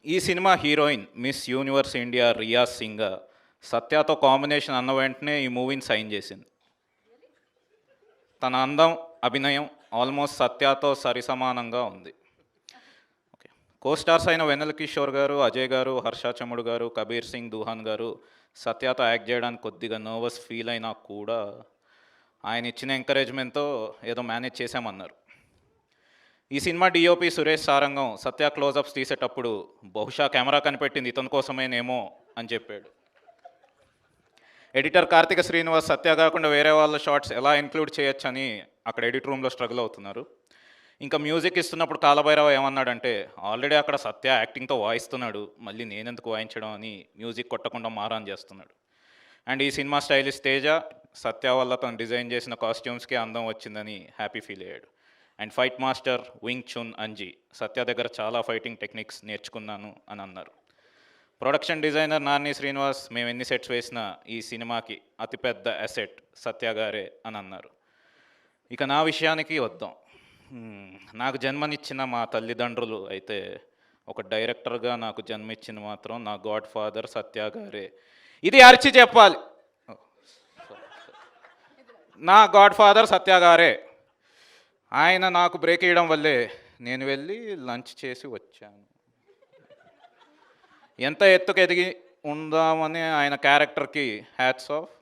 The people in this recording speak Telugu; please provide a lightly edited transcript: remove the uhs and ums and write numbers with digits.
ఈ cinema heroine Miss Universe India Riya Singh సత్యతో కాంబినేషన్ అన్న వెంటనే ఈ మూవీని సైన్ చేసింది. తన అందం, అభినయం ఆల్మోస్ట్ సత్యతో సరిసమానంగా ఉంది. ఓకే, కోస్టార్స్ అయిన వెన్నెల కిషోర్ గారు, అజయ్ గారు, హర్ష చముడు గారు, కబీర్ సింగ్ దూహాన్ గారు సత్యతో యాక్ట్ చేయడానికి కొద్దిగా నర్వస్ ఫీల్ అయినా కూడా ఆయన ఇచ్చిన ఎంకరేజ్మెంట్తో ఏదో మేనేజ్ చేశామన్నారు. ఈ సినిమా డిఓపి సురేష్ సారంగం సత్య క్లోజప్స్ తీసేటప్పుడు బహుశా కెమెరా కనిపెట్టింది ఇతని కోసమేనేమో అని చెప్పాడు. ఎడిటర్ కార్తిక శ్రీనివాస్ సత్య కాకుండా వేరే వాళ్ళ షార్ట్స్ ఎలా ఇంక్లూడ్ చేయొచ్చని అక్కడ ఎడిట్ రూమ్లో స్ట్రగుల్ అవుతున్నారు. ఇంకా మ్యూజిక్ ఇస్తున్నప్పుడు కాలభైరవ ఏమన్నాడంటే, ఆల్రెడీ అక్కడ సత్య యాక్టింగ్తో వాయిస్తున్నాడు, మళ్ళీ నేనెందుకు వాయించడం అని మ్యూజిక్ కొట్టకుండా మారాన్ చేస్తున్నాడు. అండ్ ఈ సినిమా స్టైలిస్ట్ తేజ సత్య వల్ల తను డిజైన్ చేసిన కాస్ట్యూమ్స్కి అందం వచ్చిందని హ్యాపీ ఫీల్ అయ్యాడు. And fight master Wing Chun Anji Satya దగ్గర చాలా ఫైటింగ్ టెక్నిక్స్ నేర్చుకున్నాను అని అన్నారు. ప్రొడక్షన్ డిజైనర్ నాని శ్రీనివాస్ మేము ఎన్ని సెట్స్ వేసినా ఈ సినిమాకి అతిపెద్ద అసెట్ సత్య గారే అని అన్నారు. ఇక నా విషయానికి వద్దాం. నాకు జన్మనిచ్చిన మా తల్లిదండ్రులు అయితే ఒక డైరెక్టర్గా నాకు జన్మిచ్చిన మాత్రం నా గాడ్ ఫాదర్ సత్య గారే. ఇది అరిచి చెప్పాలి. నా గాడ్ ఫాదర్ సత్య గారే. ఆయన నాకు బ్రేక్ ఇవ్వడం వల్లే నేను వెళ్ళి లంచ్ చేసి వచ్చాను. ఎంత ఎత్తుకు ఎదిగి ఉందామని ఆయన క్యారెక్టర్కి హ్యాట్స్ ఆఫ్.